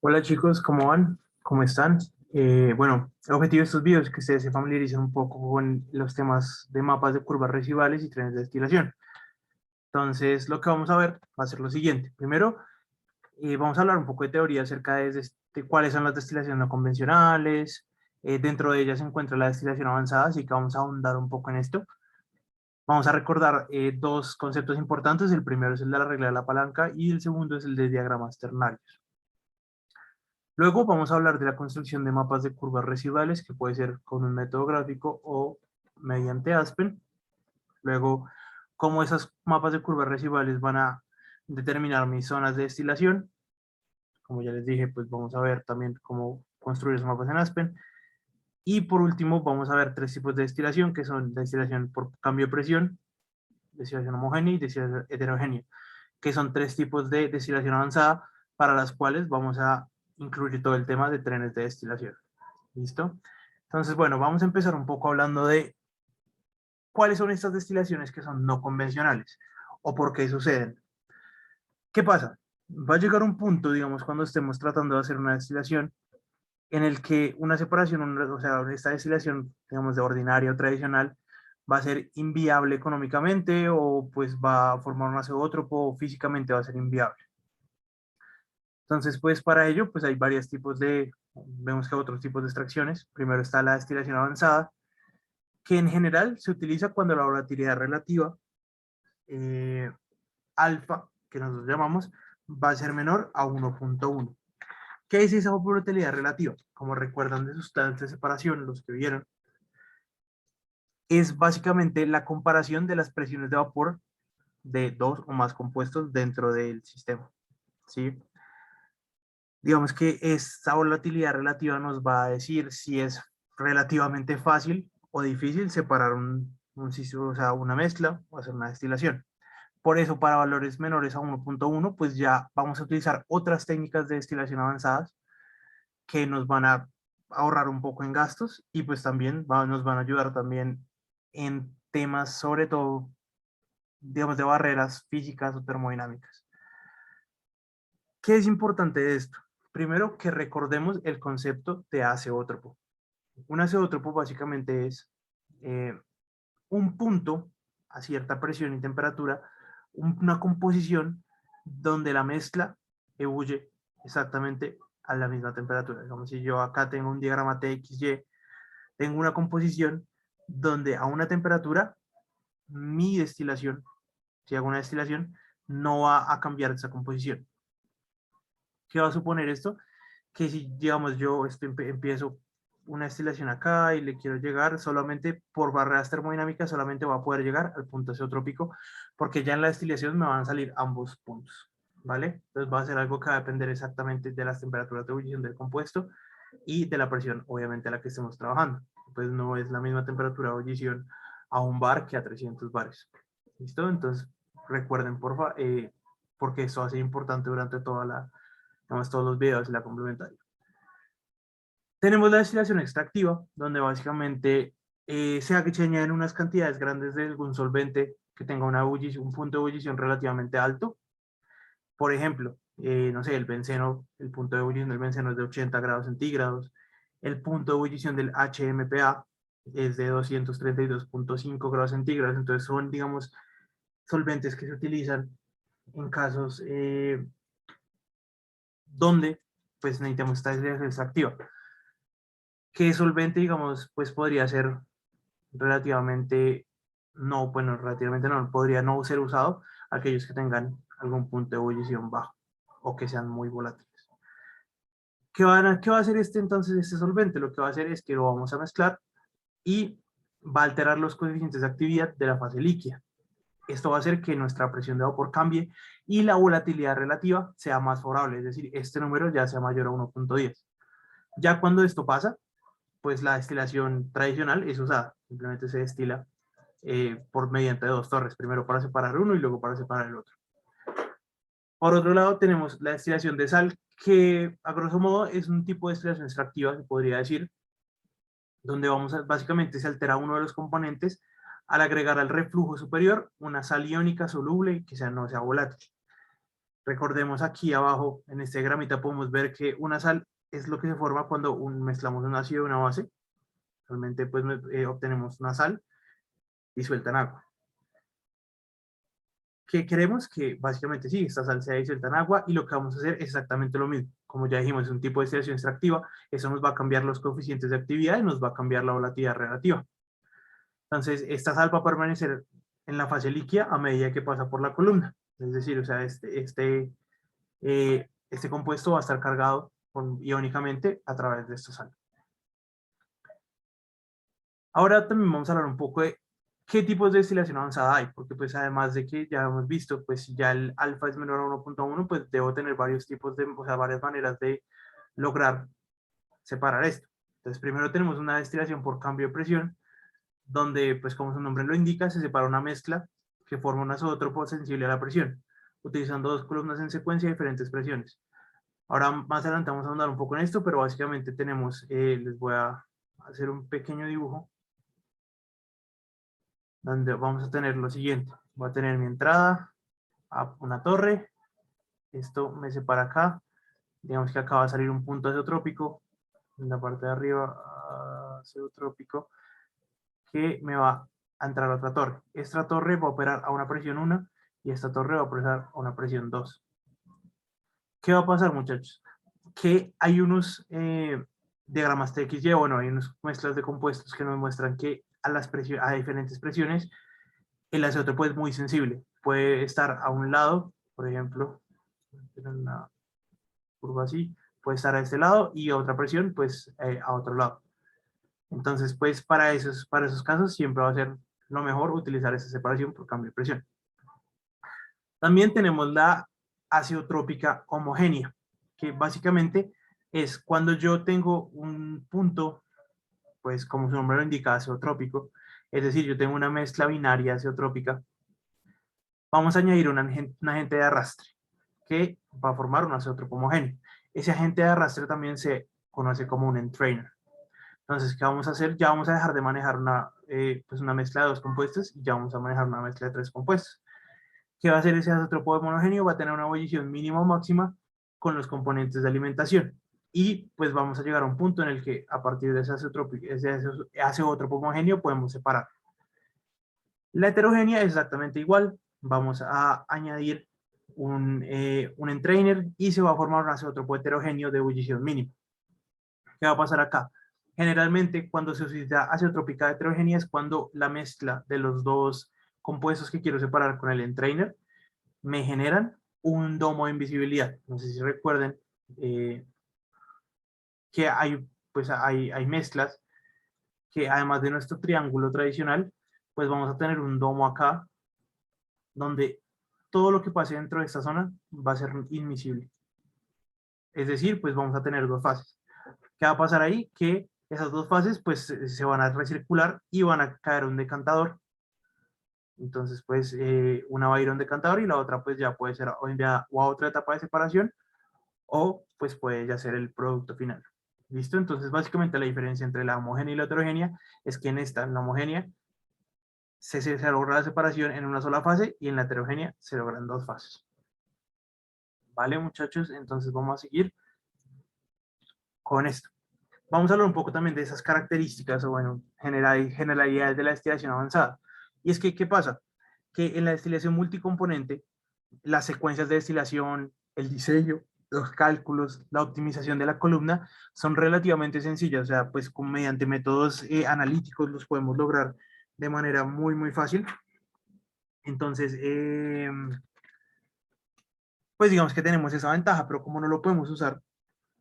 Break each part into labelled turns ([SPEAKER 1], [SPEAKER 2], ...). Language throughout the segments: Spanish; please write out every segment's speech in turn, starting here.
[SPEAKER 1] Hola chicos, ¿cómo van? ¿Cómo están? Bueno, el objetivo de estos videos es que ustedes se familiaricen un poco con los temas de mapas de curvas residuales y trenes de destilación. Entonces, lo que vamos a ver va a ser lo siguiente. Primero, vamos a hablar un poco de teoría acerca de cuáles son las destilaciones no convencionales. Dentro de ellas se encuentra la destilación avanzada, así que vamos a ahondar un poco en esto. Vamos a recordar dos conceptos importantes. El primero es el de la regla de la palanca y el segundo es el de diagramas ternarios. Luego vamos a hablar de la construcción de mapas de curvas residuales, que puede ser con un método gráfico o mediante Aspen. Luego, cómo esos mapas de curvas residuales van a determinar mis zonas de destilación. Como ya les dije, pues vamos a ver también cómo construir esos mapas en Aspen. Y por último, vamos a ver tres tipos de destilación, que son destilación por cambio de presión, destilación homogénea y destilación heterogénea, que son tres tipos de destilación avanzada para las cuales vamos a incluir todo el tema de trenes de destilación. ¿Listo? Entonces, bueno, vamos a empezar un poco hablando de cuáles son estas destilaciones que son no convencionales o por qué suceden. ¿Qué pasa? Va a llegar un punto, digamos, cuando estemos tratando de hacer una destilación en el que una separación, o sea, esta destilación, digamos, de ordinaria o tradicional, va a ser inviable económicamente o pues va a formar un azeótropo o físicamente va a ser inviable. Entonces, pues para ello, pues hay varios tipos vemos que hay otros tipos de extracciones. Primero está la destilación avanzada, que en general se utiliza cuando la volatilidad relativa eh, alfa, que nosotros llamamos, va a ser menor a 1.1. ¿Qué es esa volatilidad relativa? Como recuerdan de sustancias de separación, los que vieron, es básicamente la comparación de las presiones de vapor de dos o más compuestos dentro del sistema. ¿Sí? Digamos que esta volatilidad relativa nos va a decir si es relativamente fácil o difícil separar o sea, una mezcla o hacer una destilación. Por eso, para valores menores a 1.1, pues ya vamos a utilizar otras técnicas de destilación avanzadas que nos van a ahorrar un poco en gastos y pues también nos van a ayudar también en temas, sobre todo, digamos, de barreras físicas o termodinámicas. ¿Qué es importante de esto? Primero, que recordemos el concepto de azeótropo. Un azeótropo básicamente es eh, un punto a cierta presión y temperatura, una composición donde la mezcla ebulle exactamente a la misma temperatura. Digamos, si yo acá tengo un diagrama TXY, tengo una composición donde a una temperatura mi destilación, si hago una destilación, no va a cambiar esa composición. ¿Qué va a suponer esto? Que si, digamos, yo empiezo una destilación acá y le quiero llegar solamente por barreras termodinámicas, solamente va a poder llegar al punto azeotrópico, porque ya en la destilación me van a salir ambos puntos, ¿vale? Entonces va a ser algo que va a depender exactamente de las temperaturas de ebullición del compuesto y de la presión, obviamente, a la que estemos trabajando. Pues no es la misma temperatura de ebullición a un bar que a 300 bares. ¿Listo? Entonces, recuerden, porfa, porque esto va a ser importante durante todos los videos y la complementaria. Tenemos la destilación extractiva, donde básicamente sea que se añaden unas cantidades grandes de algún solvente que tenga un punto de ebullición relativamente alto. Por ejemplo, no sé, el benceno, el punto de ebullición del benceno es de 80 grados centígrados. El punto de ebullición del HMPA es de 232.5 grados centígrados. Entonces son, digamos, solventes que se utilizan en casos donde pues necesitamos esta destilación extractiva. ¿Qué solvente, digamos, pues podría ser relativamente, no, bueno, relativamente no, podría no ser usado aquellos que tengan algún punto de ebullición bajo o que sean muy volátiles? ¿Qué va a hacer entonces este solvente? Lo que va a hacer es que lo vamos a mezclar y va a alterar los coeficientes de actividad de la fase líquida. Esto va a hacer que nuestra presión de vapor cambie y la volatilidad relativa sea más favorable, es decir, este número ya sea mayor a 1.10. Ya cuando esto pasa, pues la destilación tradicional es usada, simplemente se destila por mediante dos torres, primero para separar uno y luego para separar el otro. Por otro lado, tenemos la destilación de sal, que a grosso modo es un tipo de destilación extractiva, se podría decir, donde básicamente se altera uno de los componentes al agregar al reflujo superior una sal iónica soluble que no sea volátil. Recordemos aquí abajo, en este diagramita podemos ver que una sal es lo que se forma cuando mezclamos un ácido y una base. Realmente pues obtenemos una sal disuelta en agua. ¿Qué queremos? Que básicamente sí, esta sal sea disuelta en agua y lo que vamos a hacer es exactamente lo mismo. Como ya dijimos, es un tipo de destilación extractiva, eso nos va a cambiar los coeficientes de actividad y nos va a cambiar la volatilidad relativa. Entonces, esta sal va a permanecer en la fase líquida a medida que pasa por la columna. Es decir, o sea, este compuesto va a estar cargado iónicamente a través de esta sal. Ahora también vamos a hablar un poco de qué tipos de destilación avanzada hay, porque pues además de que ya hemos visto, pues si ya el alfa es menor a 1.1, pues debo tener varios tipos de, o sea, varias maneras de lograr separar esto. Entonces primero tenemos una destilación por cambio de presión, donde pues como su nombre lo indica, se separa una mezcla que forma un azótropo sensible a la presión, utilizando dos columnas en secuencia a diferentes presiones. Ahora más adelante vamos a andar un poco en esto, pero básicamente tenemos, les voy a hacer un pequeño dibujo donde vamos a tener lo siguiente. Voy a tener mi entrada a una torre, esto me separa acá, digamos que acá va a salir un punto azeotrópico, en la parte de arriba azeotrópico, que me va a entrar a otra torre. Esta torre va a operar a una presión 1 y esta torre va a operar a una presión 2. ¿Qué va a pasar, muchachos? Que hay unos diagramas TXY, bueno, hay unas mezclas de compuestos que nos muestran que a diferentes presiones el azeotropo es muy sensible. Puede estar a un lado, por ejemplo, en una curva así, puede estar a este lado y a otra presión, pues a otro lado. Entonces, pues para esos casos siempre va a ser lo mejor utilizar esa separación por cambio de presión. También tenemos la azeotrópica homogénea, que básicamente es cuando yo tengo un punto, pues como su nombre lo indica, azeotrópico, es decir, yo tengo una mezcla binaria azeotrópica, vamos a añadir un agente de arrastre que va a formar un azeotropo homogéneo. Ese agente de arrastre también se conoce como un entrainer. Entonces, ¿qué vamos a hacer? Ya vamos a dejar de manejar pues una mezcla de dos compuestos y ya vamos a manejar una mezcla de tres compuestos. ¿Qué va a hacer ese azeotropo homogéneo? Va a tener una ebullición mínima o máxima con los componentes de alimentación. Y pues vamos a llegar a un punto en el que a partir de ese azeotropo homogéneo podemos separar. La heterogénea es exactamente igual. Vamos a añadir un entrainer y se va a formar un azeotropo heterogéneo de ebullición mínima. ¿Qué va a pasar acá? Generalmente, cuando se utiliza azeotrópica heterogénea es cuando la mezcla de los dos compuestos que quiero separar con el entrainer me generan un domo de invisibilidad. No sé si recuerden que hay mezclas que además de nuestro triángulo tradicional, pues vamos a tener un domo acá donde todo lo que pase dentro de esta zona va a ser invisible. Es decir, pues vamos a tener dos fases. ¿Qué va a pasar ahí? Que esas dos fases pues se van a recircular y van a caer un decantador. Entonces pues una va a ir a un decantador y la otra pues ya puede ser o enviada o a otra etapa de separación o pues puede ya ser el producto final. ¿Listo? Entonces básicamente la diferencia entre la homogénea y la heterogénea es que en la homogénea se logra la separación en una sola fase y en la heterogénea se logran dos fases. ¿Vale, muchachos? Entonces vamos a seguir con esto. Vamos a hablar un poco también de esas características o, bueno, generalidades de la destilación avanzada. Y es que, ¿qué pasa? Que en la destilación multicomponente, las secuencias de destilación, el diseño, los cálculos, la optimización de la columna son relativamente sencillas. O sea, pues mediante métodos analíticos los podemos lograr de manera muy, muy fácil. Entonces, pues digamos que tenemos esa ventaja, pero como no lo podemos usar,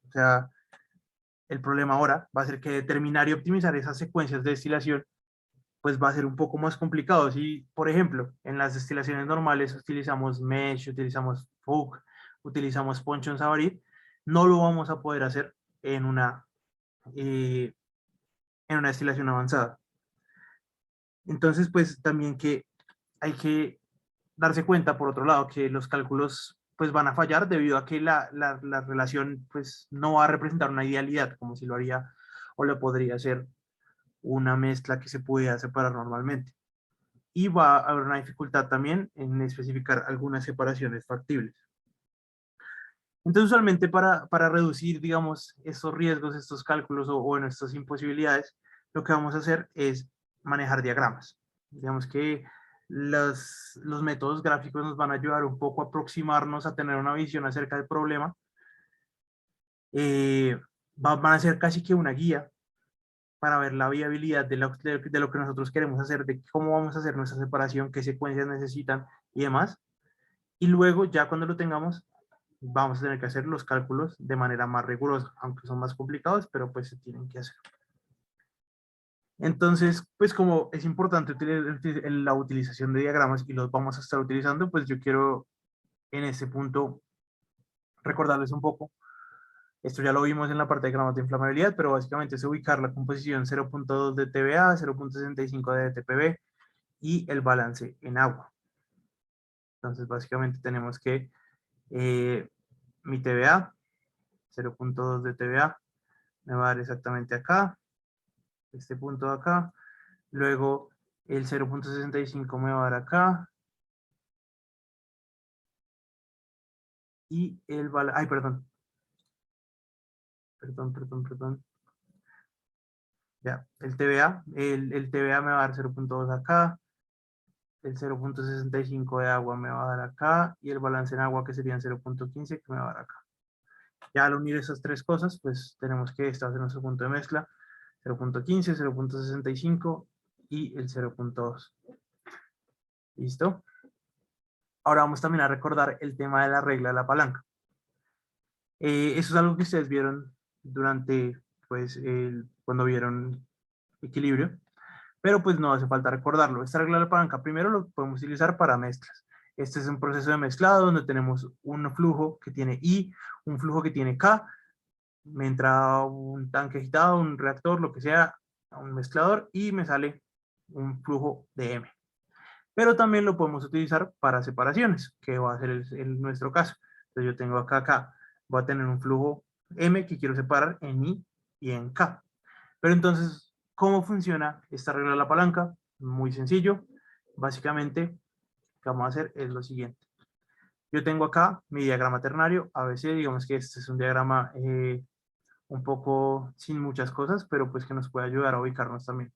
[SPEAKER 1] o sea, el problema ahora va a ser que determinar y optimizar esas secuencias de destilación pues va a ser un poco más complicado. Si, por ejemplo, en las destilaciones normales utilizamos mesh, utilizamos Fouk, utilizamos Ponchon Savarit, no lo vamos a poder hacer eh, en una destilación avanzada. Entonces, pues también que hay que darse cuenta, por otro lado, que los cálculos pues van a fallar debido a que la relación pues no va a representar una idealidad como si lo haría o lo podría hacer una mezcla que se pudiera separar normalmente. Y va a haber una dificultad también en especificar algunas separaciones factibles. Entonces, usualmente para reducir, digamos, estos riesgos, estos cálculos o bueno, estas imposibilidades, lo que vamos a hacer es manejar diagramas. Digamos que los métodos gráficos nos van a ayudar un poco a aproximarnos a tener una visión acerca del problema. Eh, van a ser casi que una guía para ver la viabilidad de lo que nosotros queremos hacer, de cómo vamos a hacer nuestra separación, qué secuencias necesitan y demás. Y luego, ya cuando lo tengamos, vamos a tener que hacer los cálculos de manera más rigurosa, aunque son más complicados, pero pues se tienen que hacer. Entonces, pues como es importante la utilización de diagramas y los vamos a estar utilizando, pues yo quiero en este punto recordarles un poco. Esto ya lo vimos en la parte de gramas de inflamabilidad, pero básicamente es ubicar la composición 0.2 de TBA, 0.65 de TPB y el balance en agua. Entonces, básicamente tenemos que mi TBA, 0.2 de TBA, me va a dar exactamente acá, este punto de acá. Luego el 0.65 me va a dar acá. Y el balance, ay, perdón. Ya, el TBA, el TBA me va a dar 0.2 acá, el 0.65 de agua me va a dar acá, y el balance en agua que serían 0.15 que me va a dar acá. Ya al unir esas tres cosas, pues tenemos que establecer nuestro punto de mezcla, 0.15, 0.65 y el 0.2. ¿Listo? Ahora vamos también a recordar el tema de la regla de la palanca. Eso es algo que ustedes vieron durante, pues, cuando vieron equilibrio, pero pues no hace falta recordarlo. Esta regla de la palanca primero lo podemos utilizar para mezclas. Este es un proceso de mezclado donde tenemos un flujo que tiene I, un flujo que tiene K, me entra un tanque agitado, un reactor, lo que sea, un mezclador y me sale un flujo de M. Pero también lo podemos utilizar para separaciones, que va a ser nuestro caso. Entonces yo tengo acá, voy a tener un flujo M que quiero separar en I y en K. Pero entonces, ¿cómo funciona esta regla de la palanca? Muy sencillo. Básicamente, lo que vamos a hacer es lo siguiente. Yo tengo acá mi diagrama ternario, ABC, digamos que este es un diagrama un poco sin muchas cosas, pero pues que nos puede ayudar a ubicarnos también.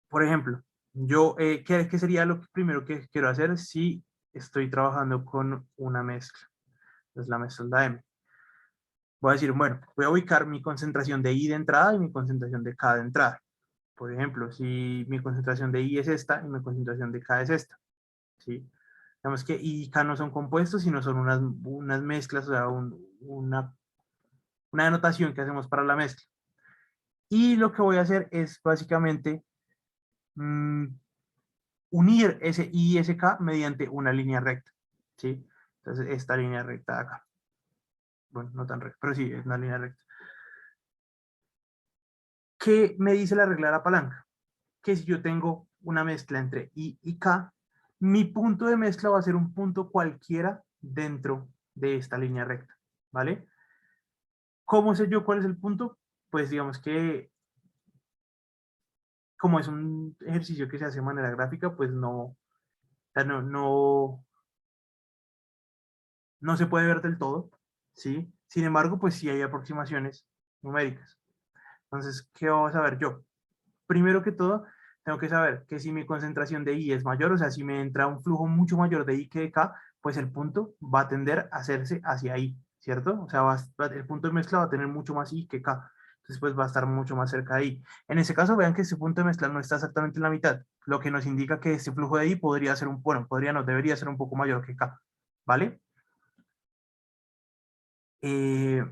[SPEAKER 1] Por ejemplo, yo, ¿qué sería lo primero que quiero hacer si estoy trabajando con una mezcla? Es la mezcla M. Voy a decir, bueno, voy a ubicar mi concentración de I de entrada y mi concentración de K de entrada. Por ejemplo, si mi concentración de I es esta y mi concentración de K es esta, ¿sí? Digamos que I y K no son compuestos, sino son unas mezclas, o sea, una denotación que hacemos para la mezcla. Y lo que voy a hacer es básicamente mmm, unir ese I y ese K mediante una línea recta, ¿sí? Entonces, esta línea recta de acá. Bueno, no tan recta, pero sí, es una línea recta. ¿Qué me dice la regla de la palanca? Que si yo tengo una mezcla entre I y K, mi punto de mezcla va a ser un punto cualquiera dentro de esta línea recta, ¿vale? ¿Cómo sé yo cuál es el punto? Pues digamos que como es un ejercicio que se hace de manera gráfica, pues no se puede ver del todo, ¿sí? Sin embargo, pues sí hay aproximaciones numéricas. Entonces, ¿qué vamos a ver yo? Primero que todo, tengo que saber que si mi concentración de I es mayor, o sea, si me entra un flujo mucho mayor de I que de K, pues el punto va a tender a hacerse hacia I, ¿cierto? O sea, el punto de mezcla va a tener mucho más I que K. Entonces, pues va a estar mucho más cerca de I. En ese caso, vean que este punto de mezcla no está exactamente en la mitad, lo que nos indica que este flujo de I podría ser debería ser un poco mayor que K, ¿vale? Eh,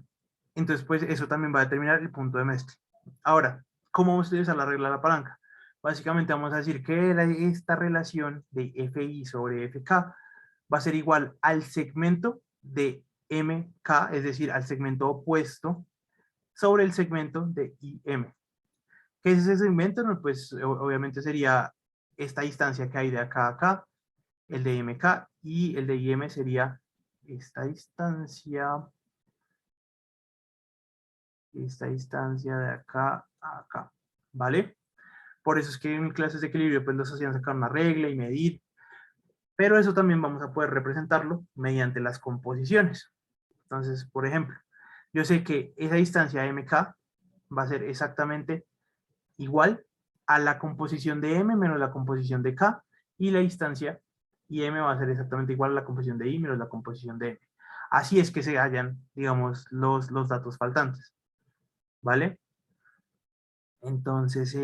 [SPEAKER 1] entonces, pues eso también va a determinar el punto de mezcla. Ahora, ¿cómo vamos a utilizar la regla de la palanca? Básicamente vamos a decir que esta relación de FI sobre FK va a ser igual al segmento de MK, es decir, al segmento opuesto sobre el segmento de IM. ¿Qué es ese segmento? No, pues obviamente sería esta distancia que hay de acá a acá, el de MK, y el de IM sería esta distancia de acá a acá, ¿vale? Por eso es que en clases de equilibrio pues nos hacían sacar una regla y medir. Pero eso también vamos a poder representarlo mediante las composiciones. Entonces, por ejemplo, yo sé que esa distancia MK va a ser exactamente igual a la composición de M menos la composición de K, y la distancia IM va a ser exactamente igual a la composición de I menos la composición de M. Así es que se hallan, digamos, los datos faltantes, ¿vale? Entonces,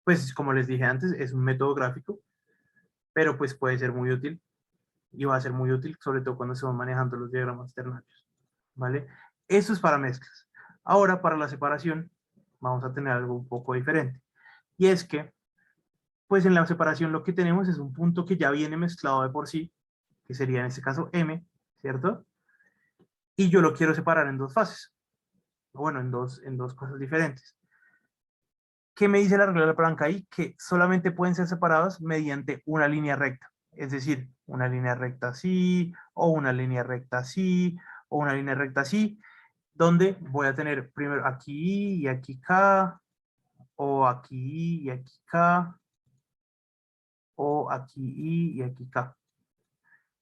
[SPEAKER 1] pues como les dije antes, es un método gráfico, pero pues puede ser muy útil, y va a ser muy útil, sobre todo cuando se van manejando los diagramas ternarios, ¿vale? Eso es para mezclas. Ahora, para la separación, vamos a tener algo un poco diferente. Y es que, pues en la separación lo que tenemos es un punto que ya viene mezclado de por sí, que sería en este caso M, ¿cierto? Y yo lo quiero separar en dos fases. Bueno, en dos cosas diferentes. ¿Qué me dice la regla de la palanca ahí? Que solamente pueden ser separados mediante una línea recta. Es decir, una línea recta así, o una línea recta así, o una línea recta así, donde voy a tener primero aquí y aquí K, o aquí y aquí K, o aquí y aquí K.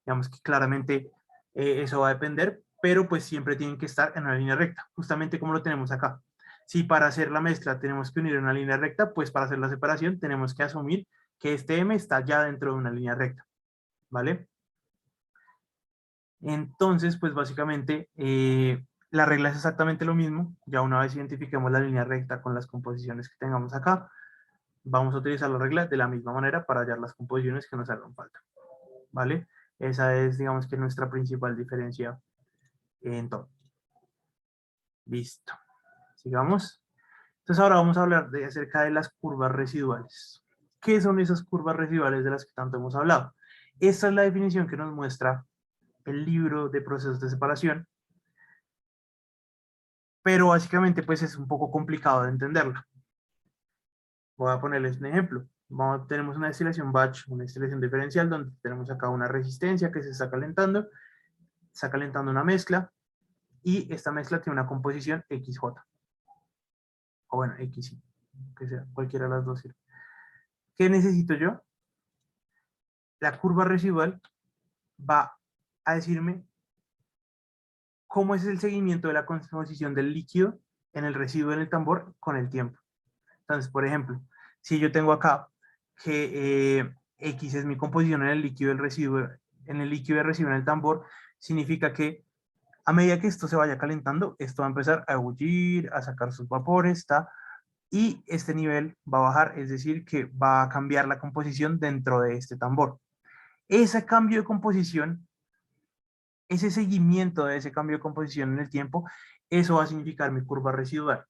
[SPEAKER 1] Digamos que claramente eso va a depender, pero pues siempre tienen que estar en una línea recta, justamente como lo tenemos acá. Si para hacer la mezcla tenemos que unir en una línea recta, pues para hacer la separación tenemos que asumir que este M está ya dentro de una línea recta, ¿vale? Entonces, pues básicamente la regla es exactamente lo mismo. Ya una vez identifiquemos la línea recta con las composiciones que tengamos acá, vamos a utilizar la regla de la misma manera para hallar las composiciones que nos hagan falta, ¿vale? Esa es, digamos que nuestra principal diferencia en todo. Listo. Sigamos. Entonces ahora vamos a hablar acerca de las curvas residuales. ¿Qué son esas curvas residuales de las que tanto hemos hablado? Esta es la definición que nos muestra el libro de procesos de separación, pero básicamente pues es un poco complicado de entenderla. Voy a ponerles un ejemplo. Tenemos una destilación batch, una destilación diferencial, donde tenemos acá una resistencia que se está calentando una mezcla, y esta mezcla tiene una composición XJ, o bueno, XY, que sea, cualquiera de las dos sirve. ¿Qué necesito yo? La curva residual va a decirme cómo es el seguimiento de la composición del líquido en el residuo en el tambor con el tiempo. Entonces, por ejemplo, si yo tengo acá que X es mi composición en el líquido del residuo, en el líquido de residuo en el tambor, significa que a medida que esto se vaya calentando, esto va a empezar a ebullir, a sacar sus vapores, ¿está? Y este nivel va a bajar, es decir, que va a cambiar la composición dentro de este tambor. Ese cambio de composición, ese seguimiento de ese cambio de composición en el tiempo, eso va a significar mi curva residual.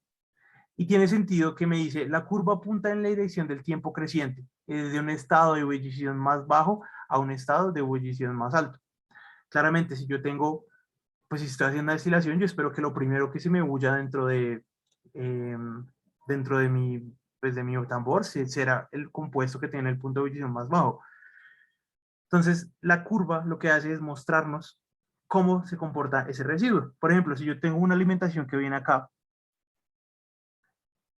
[SPEAKER 1] Y tiene sentido que me dice, la curva apunta en la dirección del tiempo creciente, de un estado de ebullición más bajo a un estado de ebullición más alto. Claramente, si yo tengo, pues si estoy haciendo destilación, yo espero que lo primero que se me bulla eh, dentro de pues de mi tambor será el compuesto que tiene el punto de ebullición más bajo. Entonces, la curva lo que hace es mostrarnos cómo se comporta ese residuo. Por ejemplo, si yo tengo una alimentación que viene acá,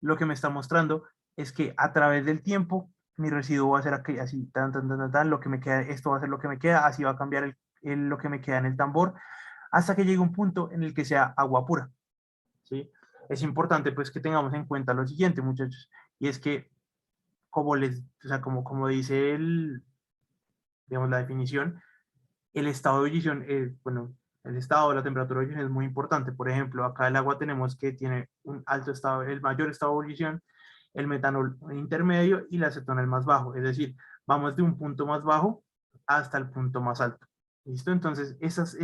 [SPEAKER 1] lo que me está mostrando es que a través del tiempo mi residuo va a ser así, tan, tan, tan, tan, tan, lo que me queda, esto va a ser lo que me queda, así va a cambiar lo que me queda en el tambor, hasta que llegue un punto en el que sea agua pura, ¿sí? Es importante pues que tengamos en cuenta lo siguiente, muchachos, y es que o sea, como dice digamos, la definición, el estado de ebullición, bueno, el estado de la temperatura de ebullición es muy importante. Por ejemplo, acá el agua tenemos que tiene un alto estado, el mayor estado de ebullición, el metanol intermedio y la acetona el más bajo. Es decir, vamos de un punto más bajo hasta el punto más alto. ¿Listo? Entonces, esas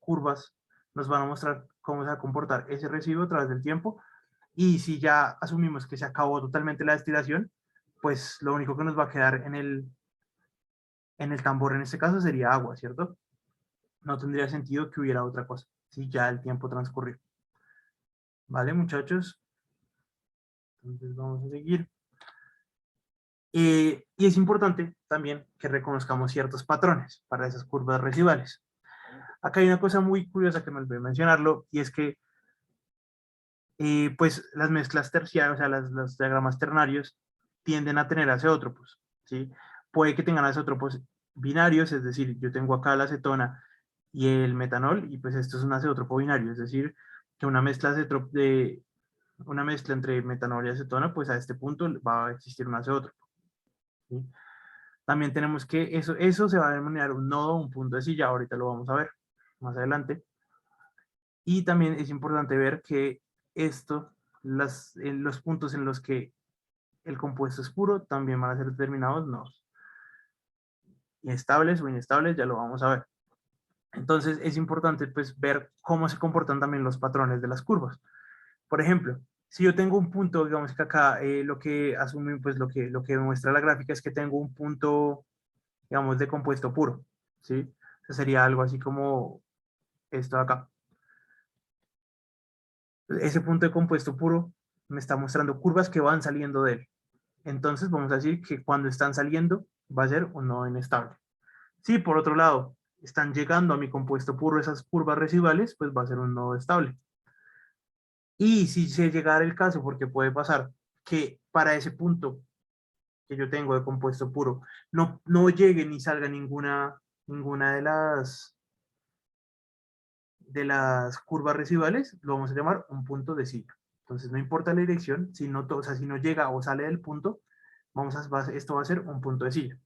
[SPEAKER 1] curvas nos van a mostrar cómo se va a comportar ese residuo a través del tiempo. Y si ya asumimos que se acabó totalmente la destilación, pues lo único que nos va a quedar en el tambor en este caso sería agua, ¿cierto? No tendría sentido que hubiera otra cosa, si ya el tiempo transcurrió. ¿Vale, muchachos? Entonces vamos a seguir. Y es importante también que reconozcamos ciertos patrones para esas curvas residuales. Acá hay una cosa muy curiosa que me olvidé mencionarlo, y es que pues las mezclas terciarias, o sea, los diagramas ternarios, tienden a tener acetrópos, ¿sí? Puede que tengan acetrópos binarios, es decir, yo tengo acá la acetona y el metanol, y pues esto es un azeótropo binario, es decir, que una mezcla una mezcla entre metanol y acetona, pues a este punto va a existir un azeótropo, ¿sí? También tenemos que eso se va a denominar un nodo, un punto de silla, ahorita lo vamos a ver más adelante. Y también es importante ver que los puntos en los que el compuesto es puro también van a ser determinados nodos. Estables o inestables, ya lo vamos a ver. Entonces es importante pues ver cómo se comportan también los patrones de las curvas. Por ejemplo, si yo tengo un punto, digamos que acá lo que asume, pues lo que muestra la gráfica es que tengo un punto, digamos, de compuesto puro, ¿sí? O sea, sería algo así como esto de acá. Ese punto de compuesto puro me está mostrando curvas que van saliendo de él. Entonces vamos a decir que cuando están saliendo va a ser un nodo inestable. Si por otro lado están llegando a mi compuesto puro esas curvas residuales, pues va a ser un nodo estable. Y si se llegara el caso, porque puede pasar que para ese punto que yo tengo de compuesto puro no llegue ni salga ninguna de las curvas residuales, lo vamos a llamar un punto de silla. Entonces no importa la dirección, o sea, si no llega o sale del punto, esto va a ser un punto de silla.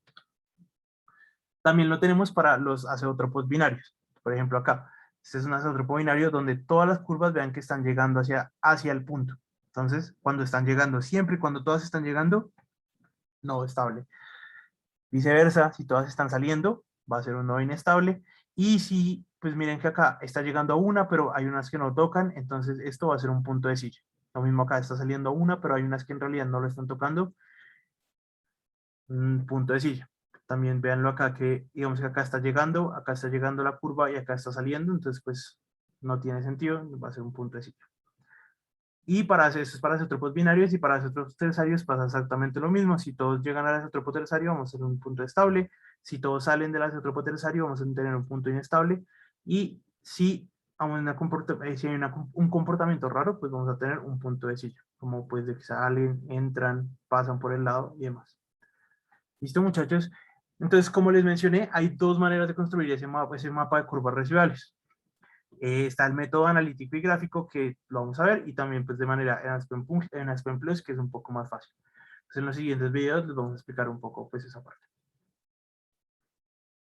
[SPEAKER 1] También lo tenemos para los azeótropos binarios. Por ejemplo, acá. Este es un azeótropo binario donde todas las curvas vean que están llegando hacia el punto. Entonces, cuando están llegando, siempre y cuando todas están llegando, nodo estable. Viceversa, si todas están saliendo, va a ser un nodo inestable. Y si, pues miren que acá está llegando a una, pero hay unas que no tocan, entonces esto va a ser un punto de silla. Lo mismo acá está saliendo a una, pero hay unas que en realidad no lo están tocando, un punto de silla. También véanlo acá que, digamos que acá está llegando la curva y acá está saliendo, entonces pues no tiene sentido, va a ser un punto de silla. Y eso es para isótopos binarios y para isótopos terciarios pasa exactamente lo mismo. Si todos llegan al isótopo terciario vamos a tener un punto estable. Si todos salen del isótopo terciario vamos a tener un punto inestable. Y si hay un comportamiento raro, pues vamos a tener un punto de silla. Como pues de que salen, entran, pasan por el lado y demás. ¿Listo, muchachos? Entonces, como les mencioné, hay dos maneras de construir ese mapa de curvas residuales. Está el método analítico y gráfico que lo vamos a ver y también pues de manera en Aspen Plus que es un poco más fácil. Entonces, en los siguientes videos les vamos a explicar un poco pues esa parte.